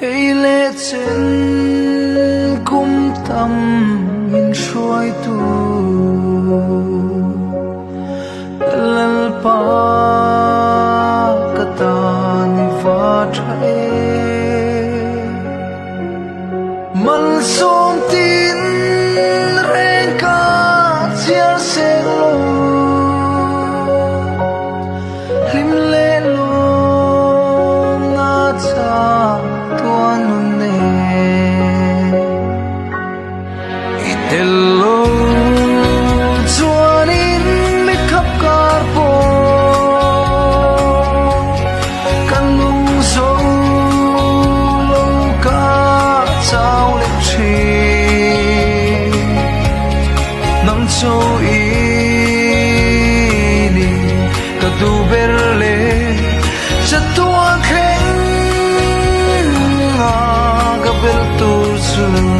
hay lệ trên cung tâm in suối tu lal pa katan va trai man som tin ren ka chiar se lo lim le lo na cha tuan ne itel so ini kadu berle setua keng agak bertusul